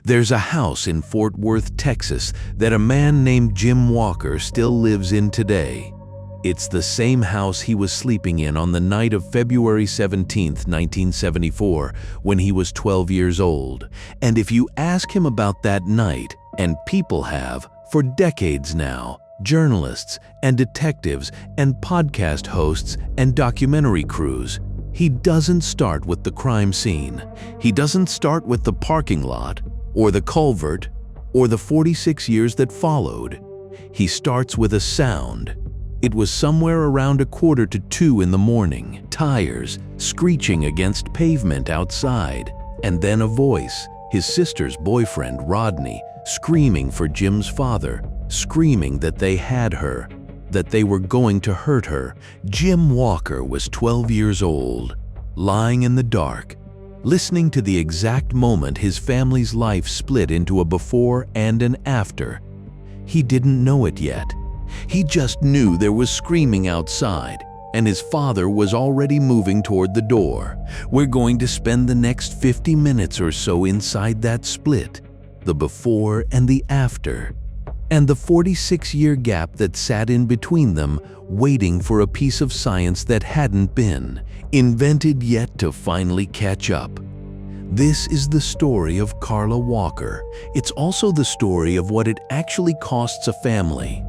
There's a house in Fort Worth, Texas, that a man named Jim Walker still lives in today. It's the same house he was sleeping in on the night of February 17, 1974, when he was 12 years old. And if you ask him about that night, and people have for decades now, journalists and detectives and podcast hosts and documentary crews, he doesn't start with the crime scene. He doesn't start with the parking lot, or the culvert, or the 46 years that followed. He starts with a sound. It was somewhere around 1:45 in the morning, tires screeching against pavement outside, and then a voice, his sister's boyfriend, Rodney, screaming for Jim's father, screaming that they had her, that they were going to hurt her. Jim Walker was 12 years old, lying in the dark, listening to the exact moment his family's life split into a before and an after. He didn't know it yet. He just knew there was screaming outside, and his father was already moving toward the door. We're going to spend the next 50 minutes or so inside that split, the before and the after, and the 46-year gap that sat in between them, waiting for a piece of science that hadn't been invented yet to finally catch up. This is the story of Carla Walker. It's also the story of what it actually costs a family,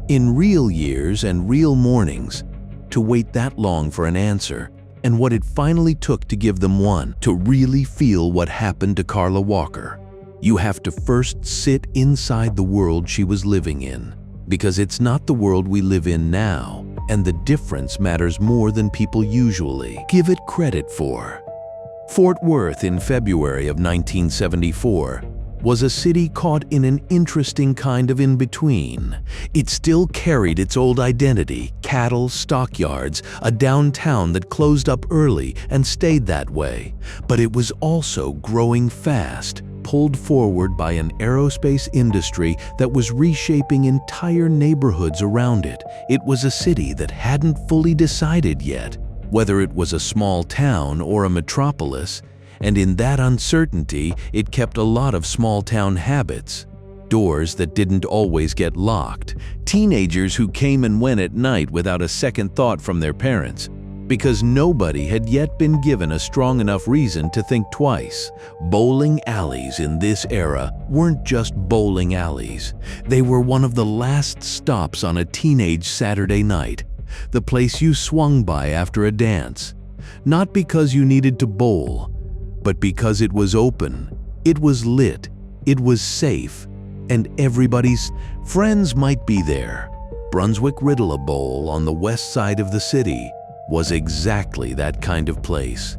in real years and real mornings, to wait that long for an answer, and what it finally took to give them one. To really feel what happened to Carla Walker, you have to first sit inside the world she was living in, because it's not the world we live in now, and the difference matters more than people usually give it credit for. Fort Worth in February of 1974 was a city caught in an interesting kind of in-between. It still carried its old identity, cattle, stockyards, a downtown that closed up early and stayed that way. But it was also growing fast, pulled forward by an aerospace industry that was reshaping entire neighborhoods around it. It was a city that hadn't fully decided yet whether it was a small town or a metropolis, and in that uncertainty, it kept a lot of small-town habits. Doors that didn't always get locked, teenagers who came and went at night without a second thought from their parents, because nobody had yet been given a strong enough reason to think twice. Bowling alleys in this era weren't just bowling alleys. They were one of the last stops on a teenage Saturday night, the place you swung by after a dance, not because you needed to bowl, but because it was open, it was lit, it was safe, and everybody's friends might be there. Brunswick Riddle Bowl on the west side of the city was exactly that kind of place.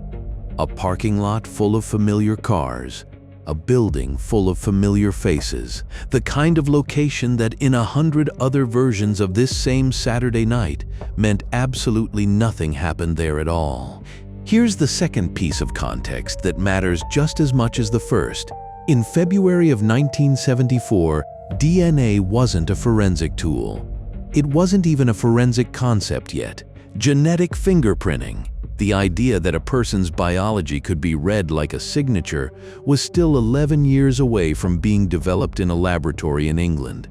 A parking lot full of familiar cars, a building full of familiar faces, the kind of location that in 100 other versions of this same Saturday night meant absolutely nothing happened there at all. Here's the second piece of context that matters just as much as the first. In February of 1974, DNA wasn't a forensic tool. It wasn't even a forensic concept yet. Genetic fingerprinting, the idea that a person's biology could be read like a signature, was still 11 years away from being developed in a laboratory in England.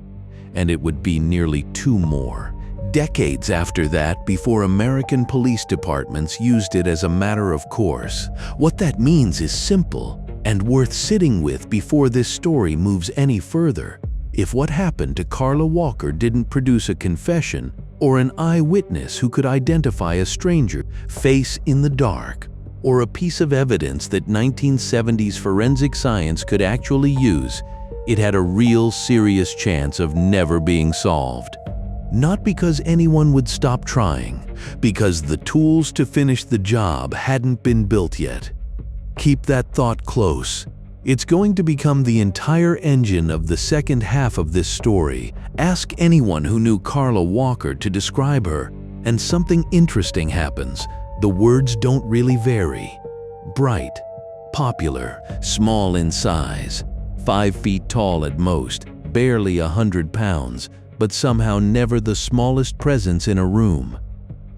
And it would be nearly 2 more decades after that before American police departments used it as a matter of course. What that means is simple and worth sitting with before this story moves any further. If what happened to Carla Walker didn't produce a confession or an eyewitness who could identify a stranger face in the dark, or a piece of evidence that 1970s forensic science could actually use, it had a real serious chance of never being solved. Not because anyone would stop trying, because the tools to finish the job hadn't been built yet. Keep that thought close. It's going to become the entire engine of the second half of this story. Ask anyone who knew Carla Walker to describe her, and something interesting happens. The words don't really vary. Bright, popular, small in size, 5 feet tall at most, barely 100 pounds, but somehow never the smallest presence in a room.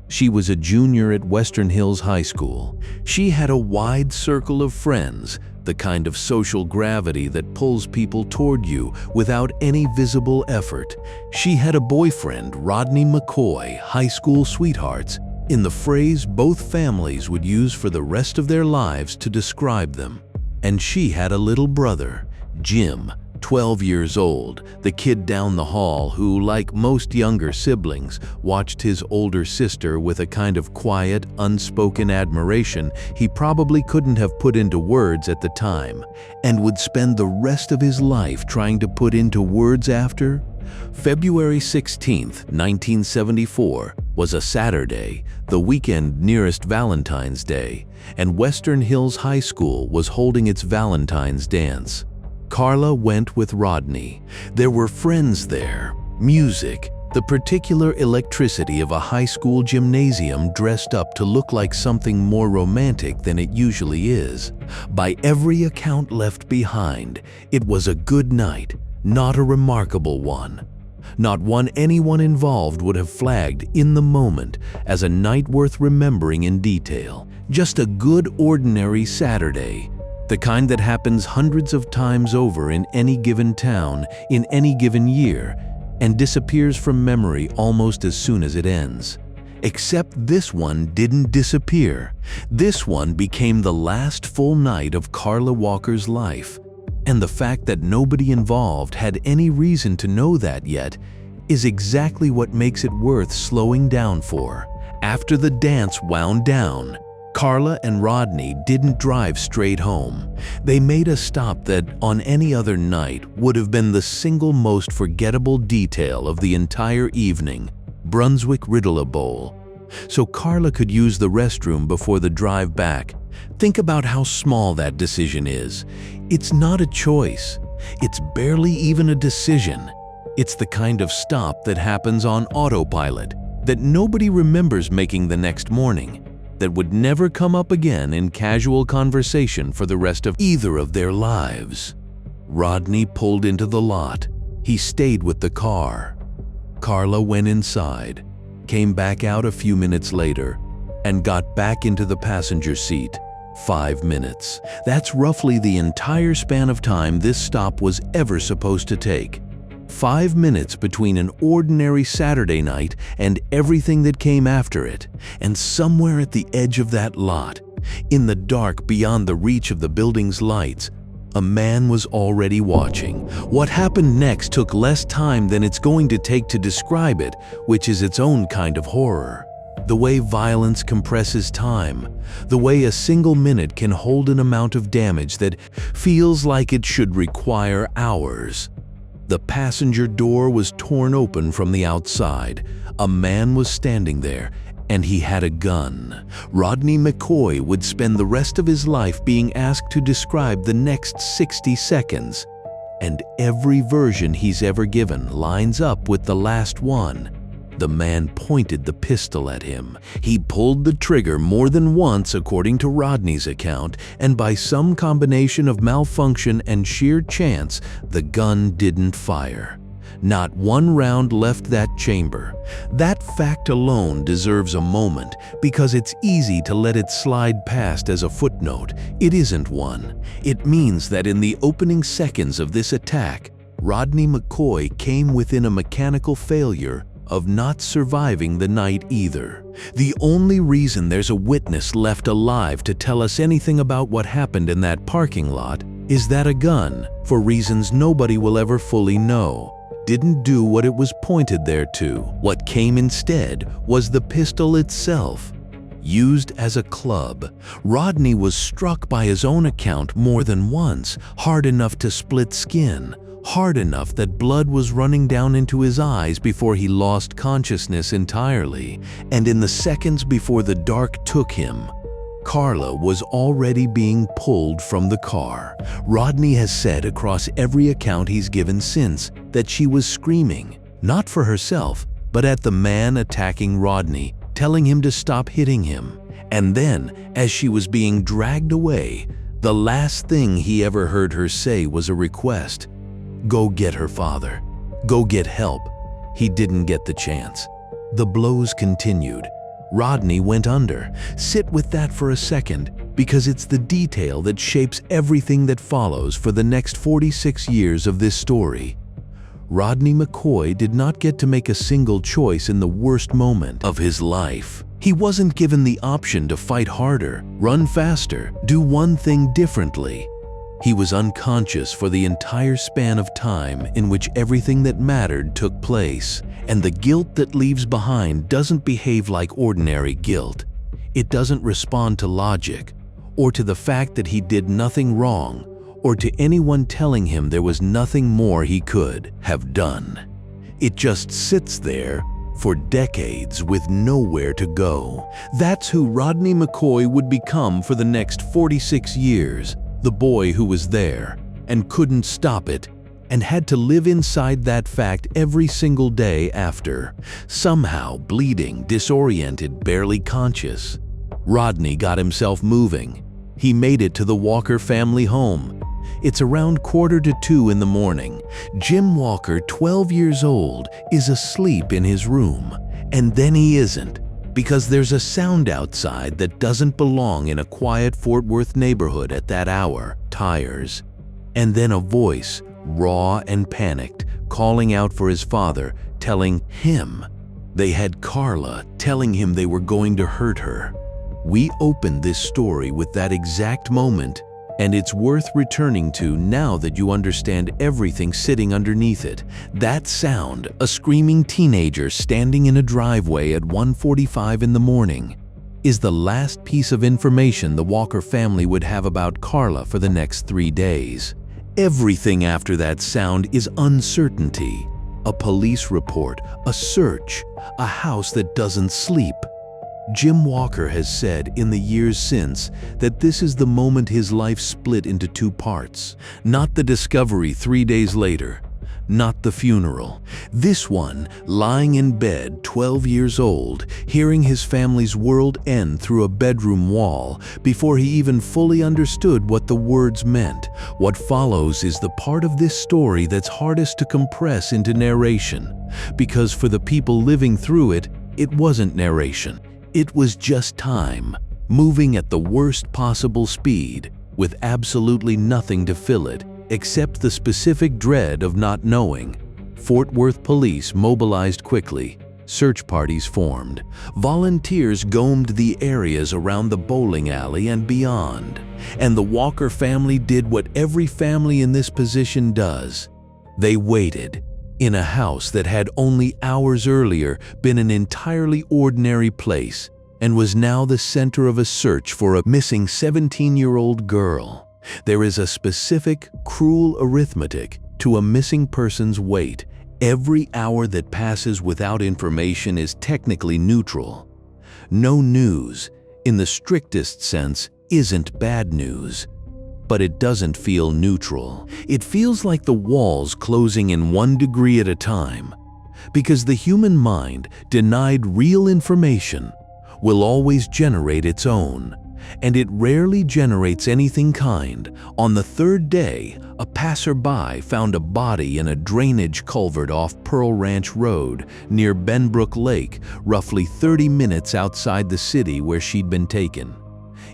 She was a junior at Western Hills High School. She had a wide circle of friends, the kind of social gravity that pulls people toward you without any visible effort. She had a boyfriend, Rodney McCoy, high school sweethearts, in the phrase both families would use for the rest of their lives to describe them. And she had a little brother, Jim, 12 years old, the kid down the hall who, like most younger siblings, watched his older sister with a kind of quiet, unspoken admiration he probably couldn't have put into words at the time, and would spend the rest of his life trying to put into words after. February 16, 1974, was a Saturday, the weekend nearest Valentine's Day, and Western Hills High School was holding its Valentine's dance. Carla went with Rodney. There were friends there, music, the particular electricity of a high school gymnasium dressed up to look like something more romantic than it usually is. By every account left behind, it was a good night, not a remarkable one. Not one anyone involved would have flagged in the moment as a night worth remembering in detail. Just a good ordinary Saturday. The kind that happens hundreds of times over in any given town, in any given year, and disappears from memory almost as soon as it ends. Except this one didn't disappear. This one became the last full night of Carla Walker's life. And the fact that nobody involved had any reason to know that yet is exactly what makes it worth slowing down for. After the dance wound down, Carla and Rodney didn't drive straight home. They made a stop that, on any other night, would have been the single most forgettable detail of the entire evening: Brunswick Riddle Bowl. So Carla could use the restroom before the drive back. Think about how small that decision is. It's not a choice. It's barely even a decision. It's the kind of stop that happens on autopilot, that nobody remembers making the next morning, that would never come up again in casual conversation for the rest of either of their lives. Rodney pulled into the lot. He stayed with the car. Carla went inside, came back out a few minutes later, and got back into the passenger seat. 5 minutes. That's roughly the entire span of time this stop was ever supposed to take. 5 minutes between an ordinary Saturday night and everything that came after it. And somewhere at the edge of that lot, in the dark beyond the reach of the building's lights, a man was already watching. What happened next took less time than it's going to take to describe it, which is its own kind of horror. The way violence compresses time, the way a single minute can hold an amount of damage that feels like it should require hours. The passenger door was torn open from the outside. A man was standing there, and he had a gun. Rodney McCoy would spend the rest of his life being asked to describe the next 60 seconds. And every version he's ever given lines up with the last one. The man pointed the pistol at him. He pulled the trigger more than once according to Rodney's account, and by some combination of malfunction and sheer chance, the gun didn't fire. Not one round left that chamber. That fact alone deserves a moment, because it's easy to let it slide past as a footnote. It isn't one. It means that in the opening seconds of this attack, Rodney McCoy came within a mechanical failure of not surviving the night either. The only reason there's a witness left alive to tell us anything about what happened in that parking lot is that a gun, for reasons nobody will ever fully know, didn't do what it was pointed there to. What came instead was the pistol itself, used as a club. Rodney was struck by his own account more than once, hard enough to split skin, hard enough that blood was running down into his eyes before he lost consciousness entirely. And in the seconds before the dark took him, Carla was already being pulled from the car. Rodney has said across every account he's given since that she was screaming, not for herself, but at the man attacking Rodney, telling him to stop hitting him. And then, as she was being dragged away, the last thing he ever heard her say was a request: "Go get her father. Go get help." He didn't get the chance. The blows continued. Rodney went under. Sit with that for a second, because it's the detail that shapes everything that follows for the next 46 years of this story. Rodney McCoy did not get to make a single choice in the worst moment of his life. He wasn't given the option to fight harder, run faster, do one thing differently. He was unconscious for the entire span of time in which everything that mattered took place, and the guilt that leaves behind doesn't behave like ordinary guilt. It doesn't respond to logic, or to the fact that he did nothing wrong, or to anyone telling him there was nothing more he could have done. It just sits there for decades with nowhere to go. That's who Rodney McCoy would become for the next 46 years. The boy who was there and couldn't stop it and had to live inside that fact every single day after, somehow bleeding, disoriented, barely conscious. Rodney got himself moving. He made it to the Walker family home. It's around 1:45 in the morning. Jim Walker, 12 years old, is asleep in his room. And then he isn't, because there's a sound outside that doesn't belong in a quiet Fort Worth neighborhood at that hour, tires. And then a voice, raw and panicked, calling out for his father, telling him they had Carla, telling him they were going to hurt her. We opened this story with that exact moment, and it's worth returning to now that you understand everything sitting underneath it. That sound, a screaming teenager standing in a driveway at 1:45 in the morning, is the last piece of information the Walker family would have about Carla for the next 3 days. Everything after that sound is uncertainty. A police report, a search, a house that doesn't sleep. Jim Walker has said in the years since that this is the moment his life split into 2 parts. Not the discovery 3 days later, not the funeral. This one, lying in bed, 12 years old, hearing his family's world end through a bedroom wall before he even fully understood what the words meant. What follows is the part of this story that's hardest to compress into narration, because for the people living through it, it wasn't narration. It was just time, moving at the worst possible speed, with absolutely nothing to fill it, except the specific dread of not knowing. Fort Worth police mobilized quickly. Search parties formed. Volunteers combed the areas around the bowling alley and beyond. And the Walker family did what every family in this position does. They waited. In a house that had only hours earlier been an entirely ordinary place and was now the center of a search for a missing 17-year-old girl. There is a specific, cruel arithmetic to a missing person's weight. Every hour that passes without information is technically neutral. No news, in the strictest sense, isn't bad news. But it doesn't feel neutral. It feels like the walls closing in 1 degree at a time. Because the human mind, denied real information, will always generate its own. And it rarely generates anything kind. On the 3rd day, a passerby found a body in a drainage culvert off Pearl Ranch Road near Benbrook Lake, roughly 30 minutes outside the city where she'd been taken.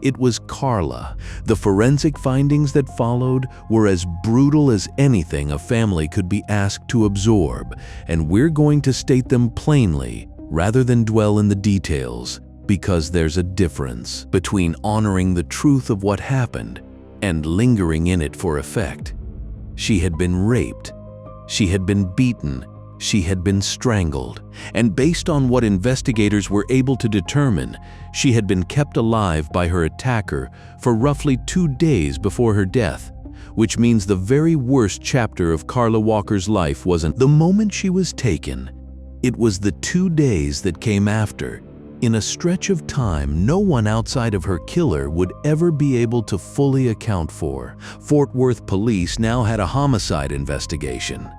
It was Carla. The forensic findings that followed were as brutal as anything a family could be asked to absorb, and we're going to state them plainly rather than dwell in the details, because there's a difference between honoring the truth of what happened and lingering in it for effect. She had been raped. She had been beaten. She had been strangled, and based on what investigators were able to determine, she had been kept alive by her attacker for roughly 2 days before her death, which means the very worst chapter of Carla Walker's life wasn't the moment she was taken. It was the 2 days that came after, in a stretch of time no one outside of her killer would ever be able to fully account for. Fort Worth police now had a homicide investigation.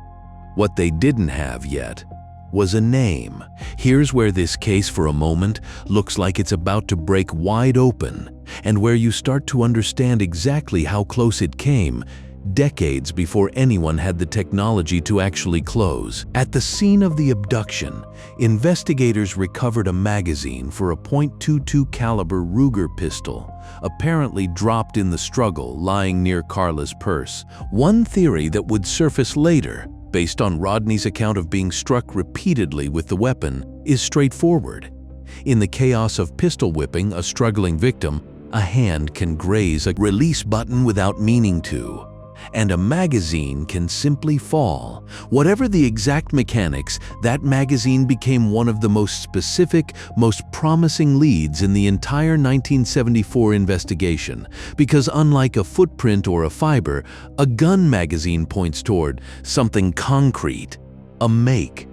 What they didn't have yet was a name. Here's where this case for a moment looks like it's about to break wide open, and where you start to understand exactly how close it came, decades before anyone had the technology to actually close. At the scene of the abduction, investigators recovered a magazine for a .22 caliber Ruger pistol, apparently dropped in the struggle lying near Carla's purse. One theory that would surface later, based on Rodney's account of being struck repeatedly with the weapon, is straightforward. In the chaos of pistol whipping a struggling victim, a hand can graze a release button without meaning to, and a magazine can simply fall. Whatever the exact mechanics, that magazine became one of the most specific, most promising leads in the entire 1974 investigation, because unlike a footprint or a fiber, a gun magazine points toward something concrete, a make,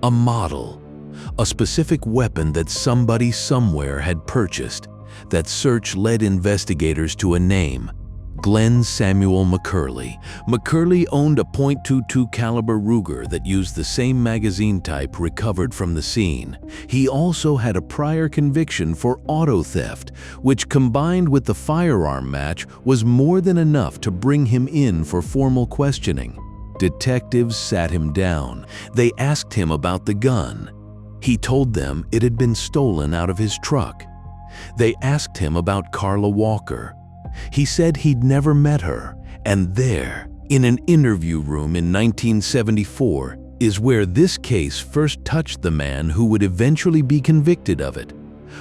a model, a specific weapon that somebody somewhere had purchased. That search led investigators to a name: Glen Samuel McCurley. McCurley owned a .22 caliber Ruger that used the same magazine type recovered from the scene. He also had a prior conviction for auto theft, which combined with the firearm match was more than enough to bring him in for formal questioning. Detectives sat him down. They asked him about the gun. He told them it had been stolen out of his truck. They asked him about Carla Walker. He said he'd never met her, and there, in an interview room in 1974, is where this case first touched the man who would eventually be convicted of it.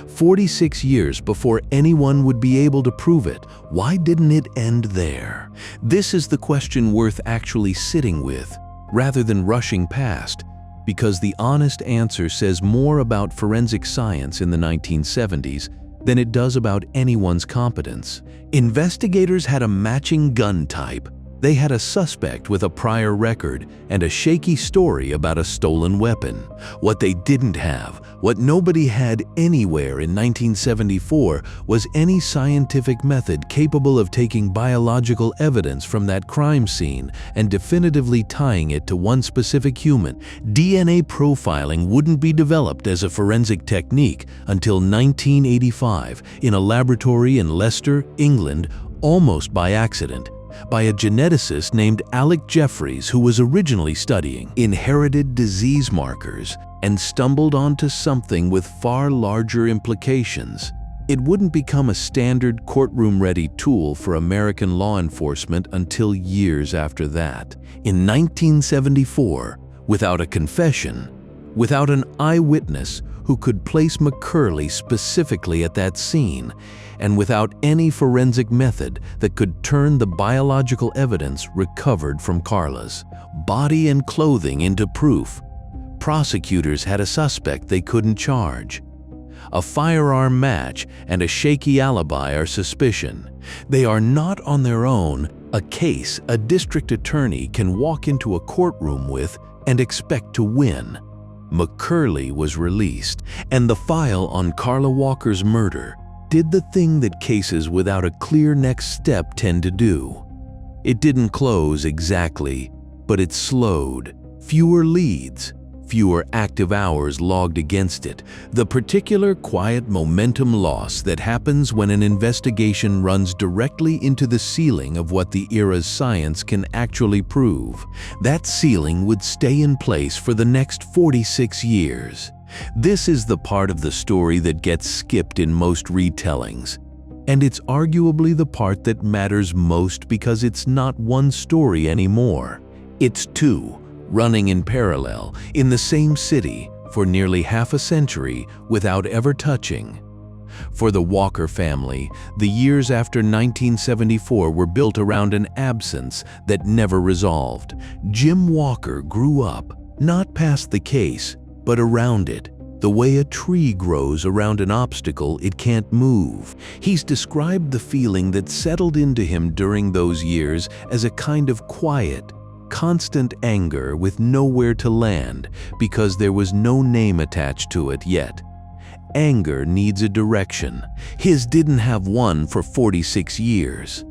46 years before anyone would be able to prove it. Why didn't it end there? This is the question worth actually sitting with, rather than rushing past, because the honest answer says more about forensic science in the 1970s than it does about anyone's competence. Investigators had a matching gun type. They had a suspect with a prior record and a shaky story about a stolen weapon. What they didn't have, what nobody had anywhere in 1974, was any scientific method capable of taking biological evidence from that crime scene and definitively tying it to one specific human. DNA profiling wouldn't be developed as a forensic technique until 1985 in a laboratory in Leicester, England, almost by accident, by a geneticist named Alec Jeffreys, who was originally studying inherited disease markers and stumbled onto something with far larger implications. It wouldn't become a standard courtroom-ready tool for American law enforcement until years after that. In 1974, without a confession, without an eyewitness who could place McCurley specifically at that scene, and without any forensic method that could turn the biological evidence recovered from Carla's body and clothing into proof, prosecutors had a suspect they couldn't charge. A firearm match and a shaky alibi are suspicion. They are not on their own a case a district attorney can walk into a courtroom with and expect to win. McCurley was released, and the file on Carla Walker's murder did the thing that cases without a clear next step tend to do. It didn't close exactly, but it slowed. Fewer leads, fewer active hours logged against it. The particular quiet momentum loss that happens when an investigation runs directly into the ceiling of what the era's science can actually prove. That ceiling would stay in place for the next 46 years. This is the part of the story that gets skipped in most retellings. And it's arguably the part that matters most because it's not one story anymore. It's two, running in parallel, in the same city, for nearly half a century without ever touching. For the Walker family, the years after 1974 were built around an absence that never resolved. Jim Walker grew up, not past the case, but around it, the way a tree grows around an obstacle it can't move. He's described the feeling that settled into him during those years as a kind of quiet, constant anger with nowhere to land because there was no name attached to it yet. Anger needs a direction. His didn't have one for 46 years.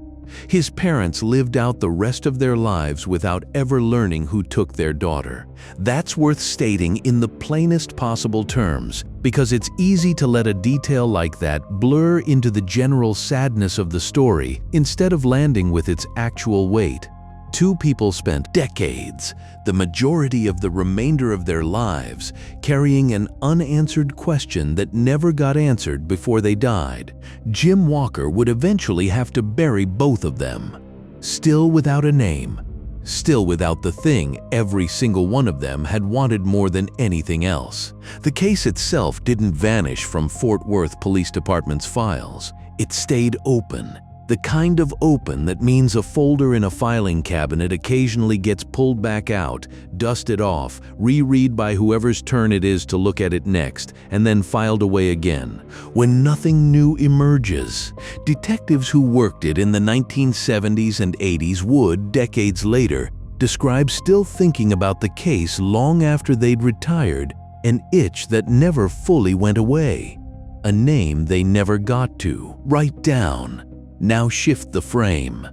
His parents lived out the rest of their lives without ever learning who took their daughter. That's worth stating in the plainest possible terms, because it's easy to let a detail like that blur into the general sadness of the story instead of landing with its actual weight. Two people spent decades, the majority of the remainder of their lives, carrying an unanswered question that never got answered before they died. Jim Walker would eventually have to bury both of them. Still without a name, still without the thing every single one of them had wanted more than anything else. The case itself didn't vanish from Fort Worth Police Department's files. It stayed open. The kind of open that means a folder in a filing cabinet occasionally gets pulled back out, dusted off, reread by whoever's turn it is to look at it next, and then filed away again. When nothing new emerges, detectives who worked it in the 1970s and 80s would, decades later, describe still thinking about the case long after they'd retired, an itch that never fully went away. A name they never got to write down. Now shift the frame.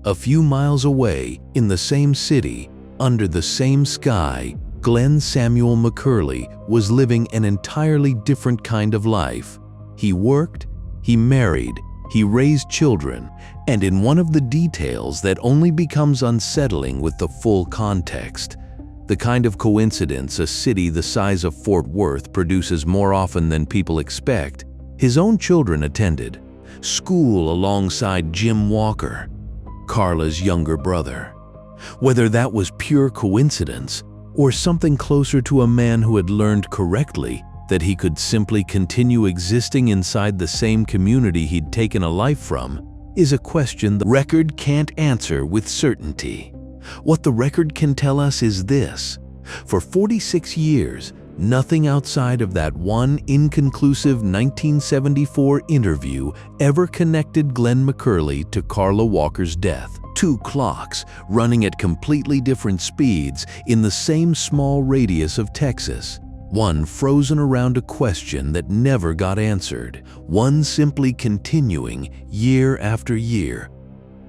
A few miles away, in the same city, under the same sky, Glen Samuel McCurley was living an entirely different kind of life. He worked, he married, he raised children, and in one of the details that only becomes unsettling with the full context, the kind of coincidence a city the size of Fort Worth produces more often than people expect, his own children attended school alongside Jim Walker, Carla's younger brother. Whether that was pure coincidence or something closer to a man who had learned correctly that he could simply continue existing inside the same community he'd taken a life from, is a question the record can't answer with certainty. What the record can tell us is this: for 46 years, nothing outside of that one inconclusive 1974 interview ever connected Glen McCurley to Carla Walker's death. Two clocks running at completely different speeds in the same small radius of Texas. One frozen around a question that never got answered. One simply continuing year after year,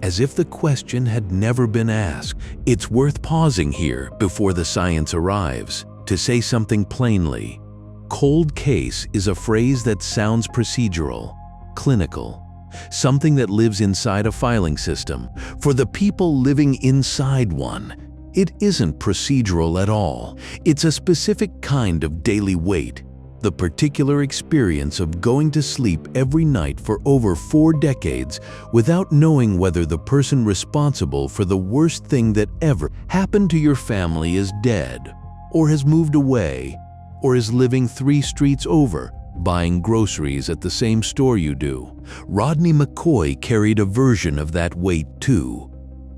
as if the question had never been asked. It's worth pausing here before the science arrives to say something plainly. Cold case is a phrase that sounds procedural, clinical, something that lives inside a filing system. For the people living inside one, it isn't procedural at all. It's a specific kind of daily weight, the particular experience of going to sleep every night for over 4 decades without knowing whether the person responsible for the worst thing that ever happened to your family is dead, or has moved away, or is living 3 streets over, buying groceries at the same store you do. Rodney McCoy carried a version of that weight too,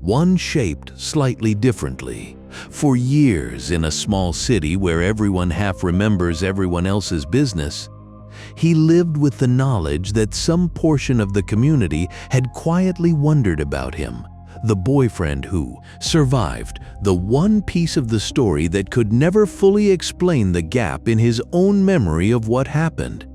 one shaped slightly differently. For years, in a small city where everyone half remembers everyone else's business, he lived with the knowledge that some portion of the community had quietly wondered about him. The boyfriend who survived, the one piece of the story that could never fully explain the gap in his own memory of what happened.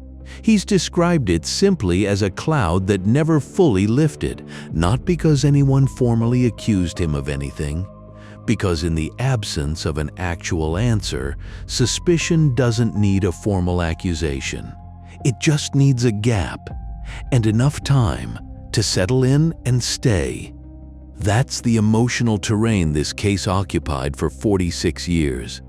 He's described it simply as a cloud that never fully lifted, not because anyone formally accused him of anything, because in the absence of an actual answer, suspicion doesn't need a formal accusation. It just needs a gap and enough time to settle in and stay. That's the emotional terrain this case occupied for 46 years.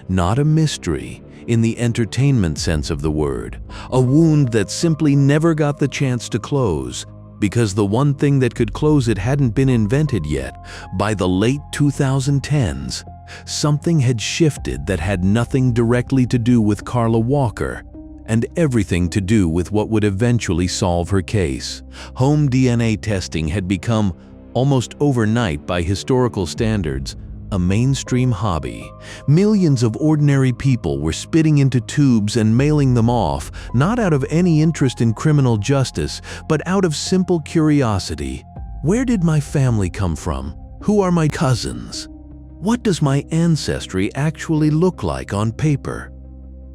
Not a mystery in the entertainment sense of the word, a wound that simply never got the chance to close, because the one thing that could close it hadn't been invented yet. By the late 2010s, something had shifted that had nothing directly to do with Carla Walker, and everything to do with what would eventually solve her case. Home DNA testing had become, almost overnight by historical standards, a mainstream hobby. Millions of ordinary people were spitting into tubes and mailing them off, not out of any interest in criminal justice, but out of simple curiosity. Where did my family come from? Who are my cousins? What does my ancestry actually look like on paper?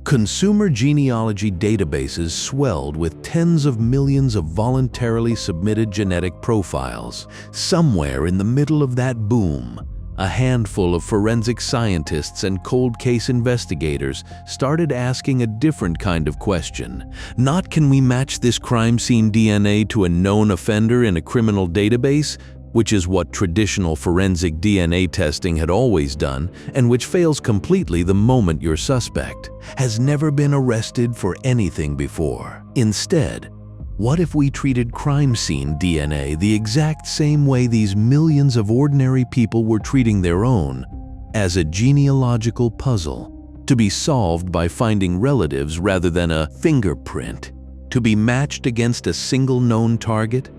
Consumer genealogy databases swelled with tens of millions of voluntarily submitted genetic profiles. Somewhere in the middle of that boom, a handful of forensic scientists and cold case investigators started asking a different kind of question. Not can we match this crime scene DNA to a known offender in a criminal database, which is what traditional forensic DNA testing had always done and which fails completely the moment your suspect has never been arrested for anything before. Instead, what if we treated crime scene DNA the exact same way these millions of ordinary people were treating their own, as a genealogical puzzle, to be solved by finding relatives rather than a fingerprint, to be matched against a single known target?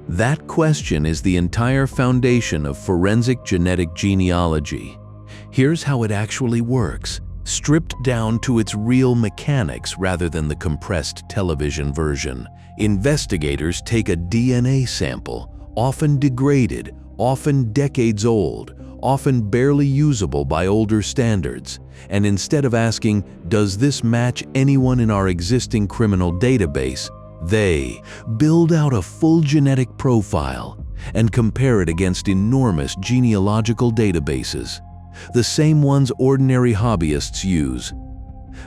That question is the entire foundation of forensic genetic genealogy. Here's how it actually works, stripped down to its real mechanics rather than the compressed television version. Investigators take a DNA sample, often degraded, often decades old, often barely usable by older standards, and instead of asking, "Does this match anyone in our existing criminal database?" they build out a full genetic profile and compare it against enormous genealogical databases, the same ones ordinary hobbyists use.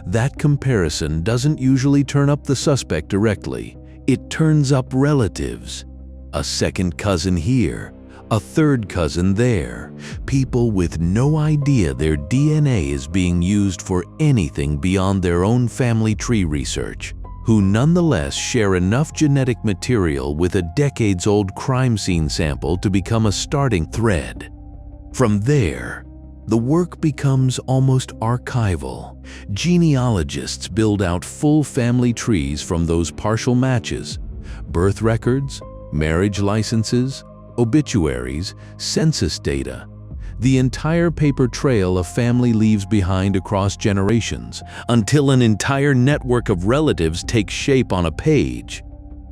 That comparison doesn't usually turn up the suspect directly. It turns up relatives. A second cousin here, a third cousin there. People with no idea their DNA is being used for anything beyond their own family tree research, who nonetheless share enough genetic material with a decades-old crime scene sample to become a starting thread. From there, the work becomes almost archival. Genealogists build out full family trees from those partial matches, birth records, marriage licenses, obituaries, census data. The entire paper trail a family leaves behind across generations, until an entire network of relatives takes shape on a page.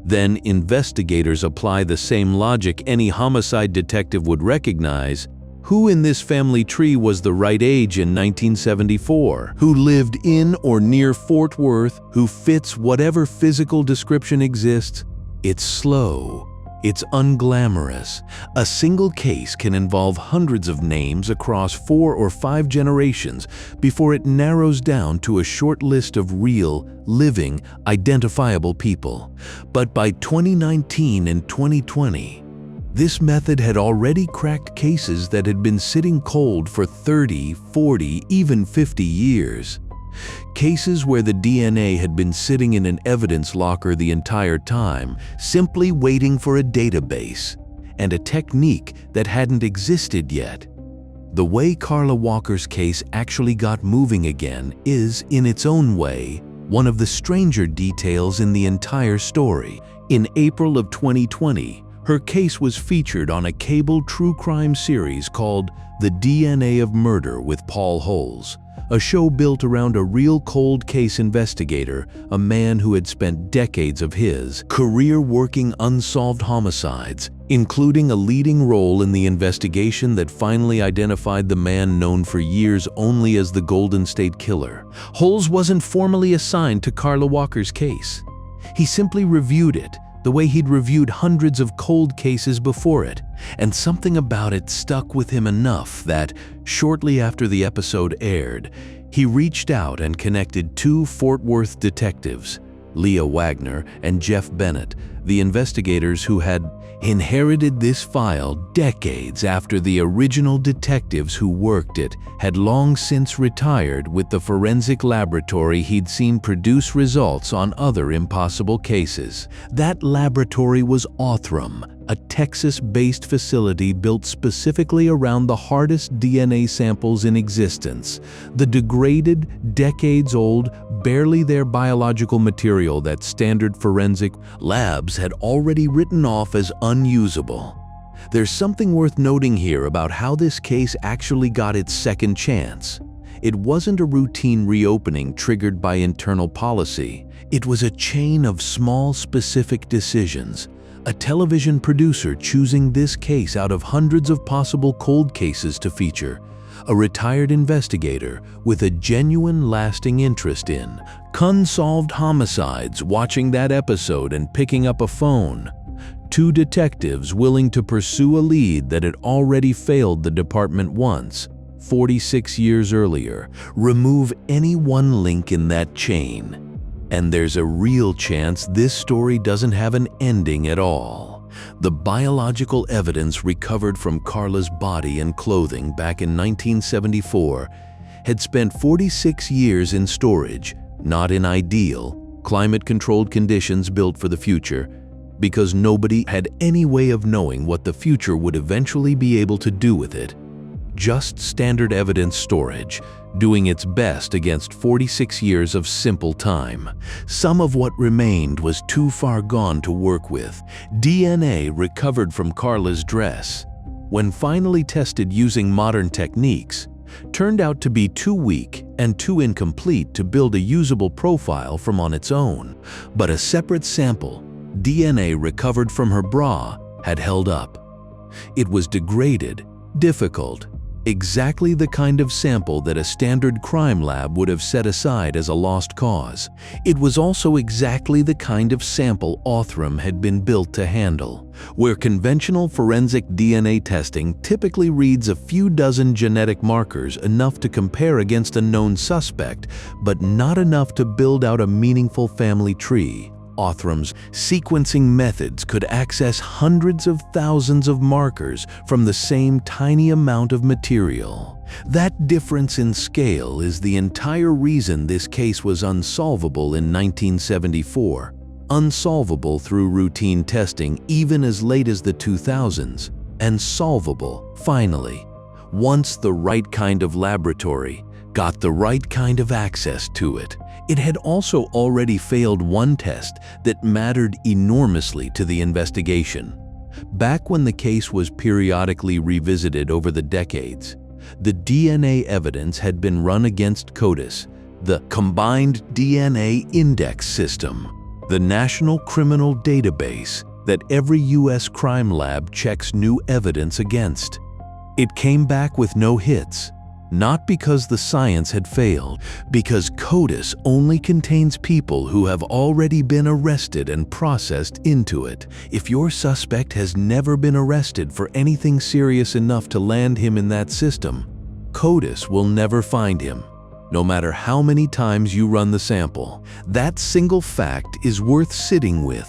Then investigators apply the same logic any homicide detective would recognize. Who in this family tree was the right age in 1974? Who lived in or near Fort Worth? Who fits whatever physical description exists? It's slow. It's unglamorous. A single case can involve hundreds of names across 4 or 5 generations before it narrows down to a short list of real, living, identifiable people. But by 2019 and 2020, this method had already cracked cases that had been sitting cold for 30, 40, even 50 years. Cases where the DNA had been sitting in an evidence locker the entire time, simply waiting for a database and a technique that hadn't existed yet. The way Carla Walker's case actually got moving again is, in its own way, one of the stranger details in the entire story. In April of 2020, her case was featured on a cable true crime series called The DNA of Murder with Paul Holes, a show built around a real cold case investigator, a man who had spent decades of his career working unsolved homicides, including a leading role in the investigation that finally identified the man known for years only as the Golden State Killer. Holes wasn't formally assigned to Carla Walker's case. He simply reviewed it, the way he'd reviewed hundreds of cold cases before it, and something about it stuck with him enough that, shortly after the episode aired, he reached out and connected 2 Fort Worth detectives, Leah Wagner and Jeff Bennett, the investigators who had inherited this file decades after the original detectives who worked it had long since retired with the forensic laboratory he'd seen produce results on other impossible cases. That laboratory was Othram, a Texas-based facility built specifically around the hardest DNA samples in existence, the degraded, decades-old, barely there biological material that standard forensic labs had already written off as unusable. There's something worth noting here about how this case actually got its second chance. It wasn't a routine reopening triggered by internal policy. It was a chain of small, specific decisions. A television producer choosing this case out of hundreds of possible cold cases to feature. A retired investigator with a genuine lasting interest in unsolved homicides watching that episode and picking up a phone. 2 detectives willing to pursue a lead that had already failed the department once, 46 years earlier. Remove any one link in that chain, and there's a real chance this story doesn't have an ending at all. The biological evidence recovered from Carla's body and clothing back in 1974 had spent 46 years in storage, not in ideal, climate-controlled conditions built for the future, because nobody had any way of knowing what the future would eventually be able to do with it. Just standard evidence storage, doing its best against 46 years of simple time. Some of what remained was too far gone to work with. DNA recovered from Carla's dress, when finally tested using modern techniques, turned out to be too weak and too incomplete to build a usable profile from on its own. But a separate sample, DNA recovered from her bra, had held up. It was degraded, difficult, exactly the kind of sample that a standard crime lab would have set aside as a lost cause. It was also exactly the kind of sample Othram had been built to handle, where conventional forensic DNA testing typically reads a few dozen genetic markers, enough to compare against a known suspect, but not enough to build out a meaningful family tree. Othram's sequencing methods could access hundreds of thousands of markers from the same tiny amount of material. That difference in scale is the entire reason this case was unsolvable in 1974, unsolvable through routine testing even as late as the 2000s, and solvable, finally, once the right kind of laboratory got the right kind of access to it. It had also already failed one test that mattered enormously to the investigation. Back when the case was periodically revisited over the decades, the DNA evidence had been run against CODIS, the Combined DNA Index System, the national criminal database that every U.S. crime lab checks new evidence against. It came back with no hits. Not because the science had failed, because CODIS only contains people who have already been arrested and processed into it. If your suspect has never been arrested for anything serious enough to land him in that system, CODIS will never find him, no matter how many times you run the sample. That single fact is worth sitting with,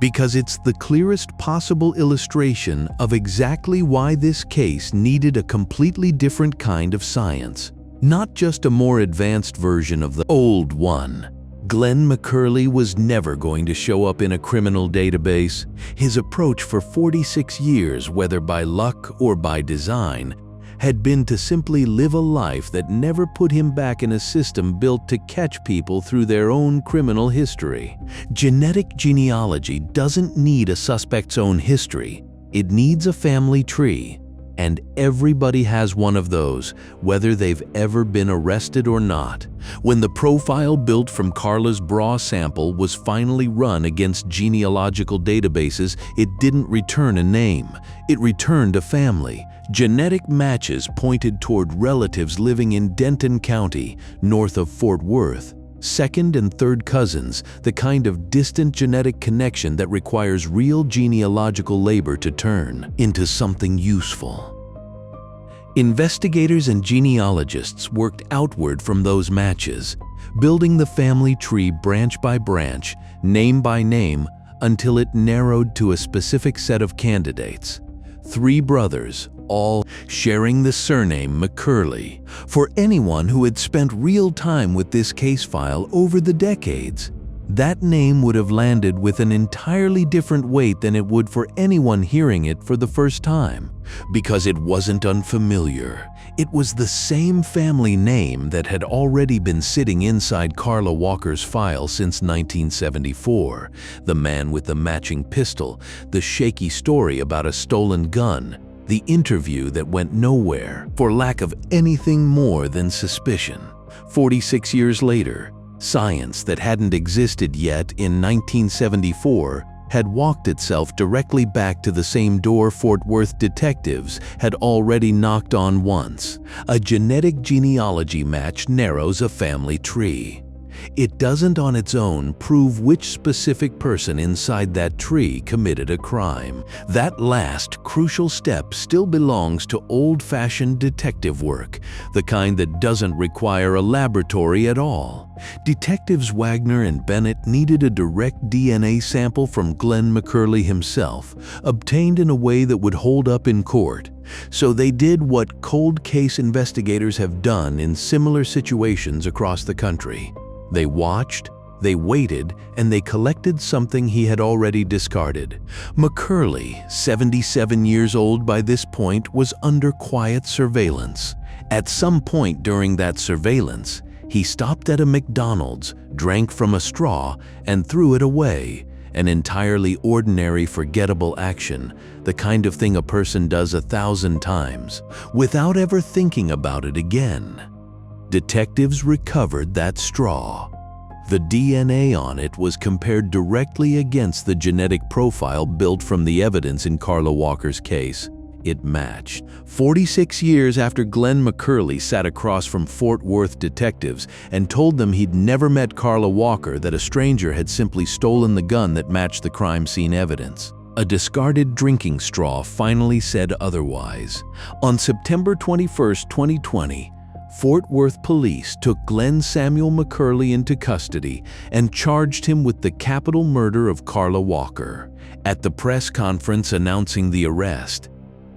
because it's the clearest possible illustration of exactly why this case needed a completely different kind of science, not just a more advanced version of the old one. Glen McCurley was never going to show up in a criminal database. His approach for 46 years, whether by luck or by design, had been to simply live a life that never put him back in a system built to catch people through their own criminal history. Genetic genealogy doesn't need a suspect's own history. It needs a family tree. And everybody has one of those, whether they've ever been arrested or not. When the profile built from Carla's bra sample was finally run against genealogical databases, it didn't return a name. It returned a family. Genetic matches pointed toward relatives living in Denton County, north of Fort Worth. Second and third cousins, the kind of distant genetic connection that requires real genealogical labor to turn into something useful. Investigators and genealogists worked outward from those matches, building the family tree branch by branch, name by name, until it narrowed to a specific set of candidates. 3 brothers, all sharing the surname McCurley. For anyone who had spent real time with this case file over the decades, that name would have landed with an entirely different weight than it would for anyone hearing it for the first time, because it wasn't unfamiliar. It was the same family name that had already been sitting inside Carla Walker's file since 1974. The man with the matching pistol, the shaky story about a stolen gun, the interview that went nowhere for lack of anything more than suspicion. 46 years later, science that hadn't existed yet in 1974 had walked itself directly back to the same door Fort Worth detectives had already knocked on once. A genetic genealogy match narrows a family tree. It doesn't on its own prove which specific person inside that tree committed a crime. That last crucial step still belongs to old-fashioned detective work, the kind that doesn't require a laboratory at all. Detectives Wagner and Bennett needed a direct DNA sample from Glen McCurley himself, obtained in a way that would hold up in court. So they did what cold case investigators have done in similar situations across the country. They watched, they waited, and they collected something he had already discarded. McCurley, 77 years old by this point, was under quiet surveillance. At some point during that surveillance, he stopped at a McDonald's, drank from a straw, and threw it away. An entirely ordinary, forgettable action, the kind of thing a person does 1,000 times, without ever thinking about it again. Detectives recovered that straw. The DNA on it was compared directly against the genetic profile built from the evidence in Carla Walker's case. It matched. 46 years after Glen McCurley sat across from Fort Worth detectives and told them he'd never met Carla Walker, that a stranger had simply stolen the gun that matched the crime scene evidence. A discarded drinking straw finally said otherwise. On September 21, 2020, Fort Worth police took Glen Samuel McCurley into custody and charged him with the capital murder of Carla Walker. At the press conference announcing the arrest,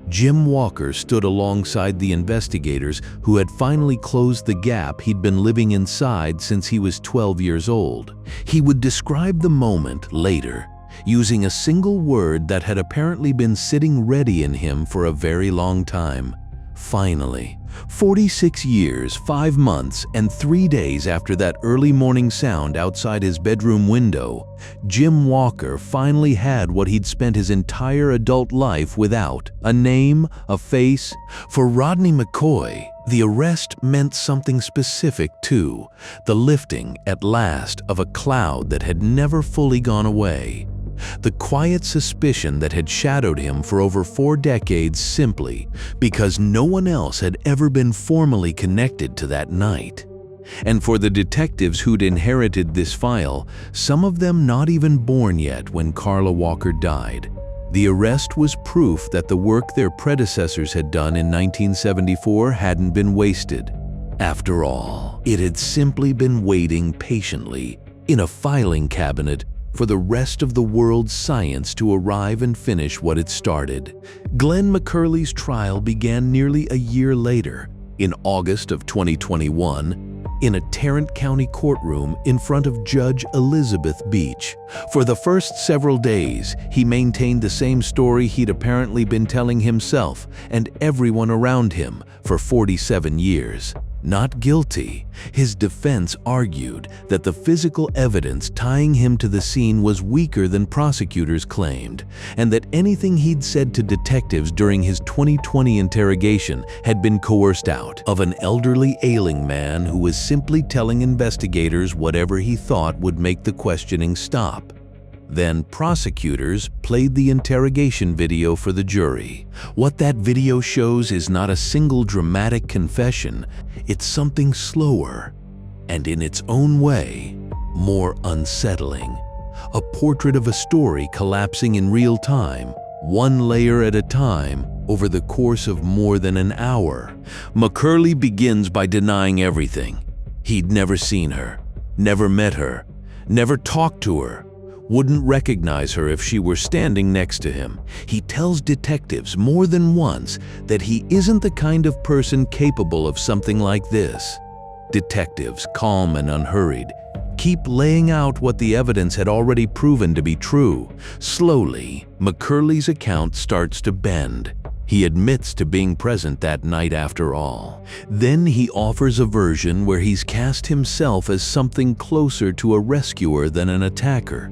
Jim Walker stood alongside the investigators who had finally closed the gap he'd been living inside since he was 12 years old. He would describe the moment later, using a single word that had apparently been sitting ready in him for a very long time. Finally. 46 years, 5 months, and 3 days after that early morning sound outside his bedroom window, Jim Walker finally had what he'd spent his entire adult life without: a name, a face. For Rodney McCoy, the arrest meant something specific too: the lifting, at last, of a cloud that had never fully gone away. The quiet suspicion that had shadowed him for over 4 decades simply because no one else had ever been formally connected to that night. And for the detectives who'd inherited this file, some of them not even born yet when Carla Walker died, the arrest was proof that the work their predecessors had done in 1974 hadn't been wasted. After all, it had simply been waiting patiently in a filing cabinet for the rest of the world's science to arrive and finish what it started. Glen McCurley's trial began nearly a year later, in August of 2021, in a Tarrant County courtroom in front of Judge Elizabeth Beach. For the first several days, he maintained the same story he'd apparently been telling himself and everyone around him for 47 years. Not guilty. His defense argued that the physical evidence tying him to the scene was weaker than prosecutors claimed, and that anything he'd said to detectives during his 2020 interrogation had been coerced out of an elderly, ailing man who was simply telling investigators whatever he thought would make the questioning stop. Then prosecutors played the interrogation video for the jury. What that video shows is not a single dramatic confession, it's something slower, and in its own way, more unsettling. A portrait of a story collapsing in real time, one layer at a time, over the course of more than an hour. McCurley begins by denying everything. He'd never seen her, never met her, never talked to her, wouldn't recognize her if she were standing next to him. He tells detectives more than once that he isn't the kind of person capable of something like this. Detectives, calm and unhurried, keep laying out what the evidence had already proven to be true. Slowly, McCurley's account starts to bend. He admits to being present that night after all. Then he offers a version where he's cast himself as something closer to a rescuer than an attacker,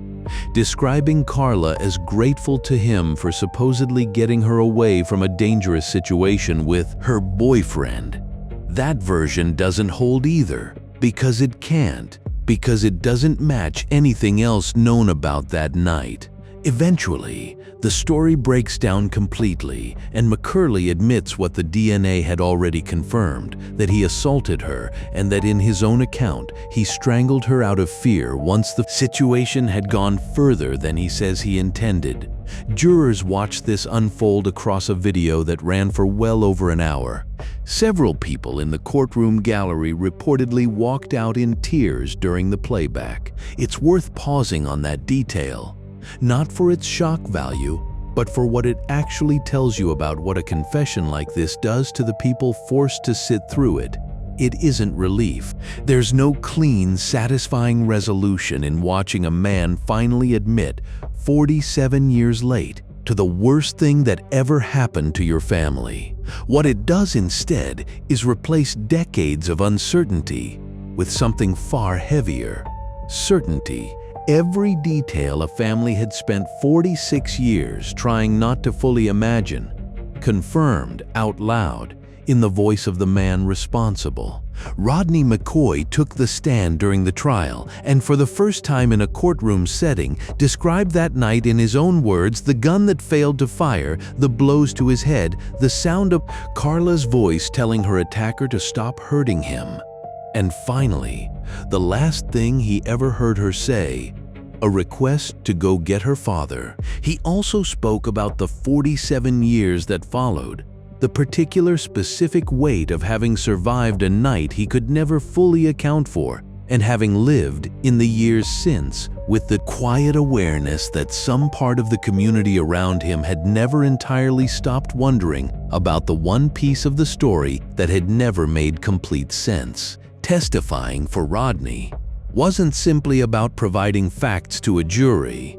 describing Carla as grateful to him for supposedly getting her away from a dangerous situation with her boyfriend. That version doesn't hold either, because it can't, because it doesn't match anything else known about that night. Eventually, the story breaks down completely, and McCurley admits what the DNA had already confirmed, that he assaulted her and that in his own account, he strangled her out of fear once the situation had gone further than he says he intended. Jurors watched this unfold across a video that ran for well over an hour. Several people in the courtroom gallery reportedly walked out in tears during the playback. It's worth pausing on that detail. Not for its shock value, but for what it actually tells you about what a confession like this does to the people forced to sit through it. It isn't relief. There's no clean, satisfying resolution in watching a man finally admit, 47 years late, to the worst thing that ever happened to your family. What it does instead is replace decades of uncertainty with something far heavier: certainty. Every detail a family had spent 46 years trying not to fully imagine, confirmed out loud in the voice of the man responsible. Rodney McCoy took the stand during the trial and for the first time in a courtroom setting described that night in his own words: the gun that failed to fire, the blows to his head, the sound of Carla's voice telling her attacker to stop hurting him. And finally, the last thing he ever heard her say, a request to go get her father. He also spoke about the 47 years that followed, the particular specific weight of having survived a night he could never fully account for, and having lived in the years since with the quiet awareness that some part of the community around him had never entirely stopped wondering about the one piece of the story that had never made complete sense. Testifying for Rodney wasn't simply about providing facts to a jury.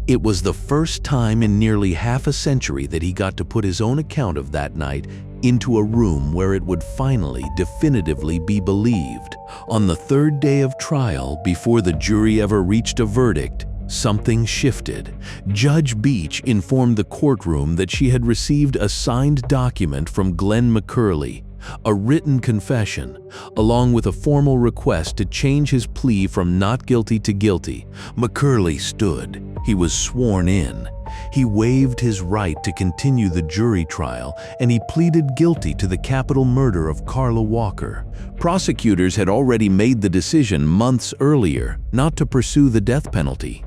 It was the first time in nearly half a century that he got to put his own account of that night into a room where it would finally definitively be believed. On the third day of trial, before the jury ever reached a verdict, something shifted. Judge Beach informed the courtroom that she had received a signed document from Glen McCurley, a written confession, along with a formal request to change his plea from not guilty to guilty. McCurley stood. He was sworn in. He waived his right to continue the jury trial, and he pleaded guilty to the capital murder of Carla Walker. Prosecutors had already made the decision months earlier not to pursue the death penalty.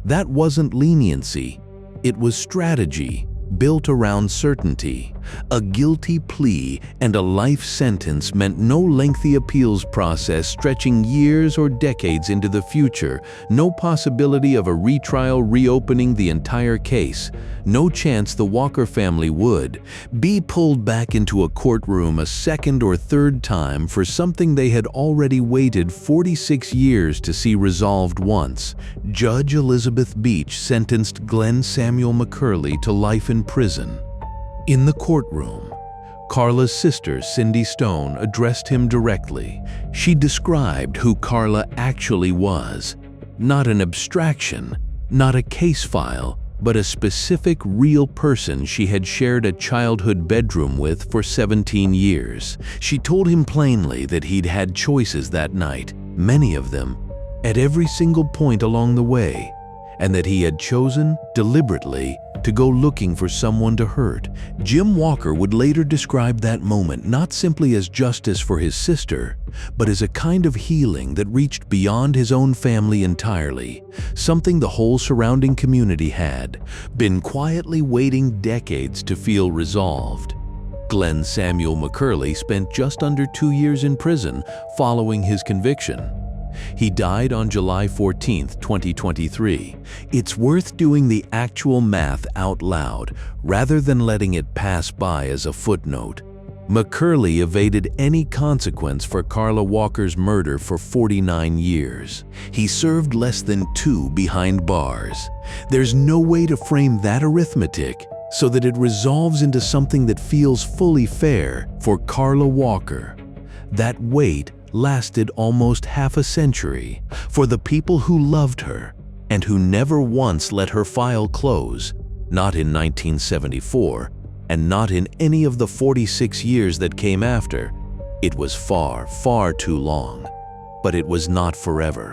That wasn't leniency. It was strategy built around certainty. A guilty plea and a life sentence meant no lengthy appeals process stretching years or decades into the future, no possibility of a retrial reopening the entire case, no chance the Walker family would be pulled back into a courtroom a second or third time for something they had already waited 46 years to see resolved once. Judge Elizabeth Beach sentenced Glen Samuel McCurley to life in prison. In the courtroom, Carla's sister, Cindy Stone, addressed him directly. She described who Carla actually was. Not an abstraction, not a case file, but a specific real person she had shared a childhood bedroom with for 17 years. She told him plainly that he'd had choices that night, many of them, at every single point along the way, and that he had chosen, deliberately, to go looking for someone to hurt. Jim Walker would later describe that moment not simply as justice for his sister, but as a kind of healing that reached beyond his own family entirely, something the whole surrounding community had been quietly waiting decades to feel resolved. Glen Samuel McCurley spent just under 2 years in prison following his conviction. He died on July 14, 2023. It's worth doing the actual math out loud rather than letting it pass by as a footnote. McCurley evaded any consequence for Carla Walker's murder for 49 years. He served less than 2 behind bars. There's no way to frame that arithmetic so that it resolves into something that feels fully fair for Carla Walker. That wait lasted almost half a century for the people who loved her and who never once let her file close, not in 1974 and not in any of the 46 years that came after. It was far, far too long, but it was not forever.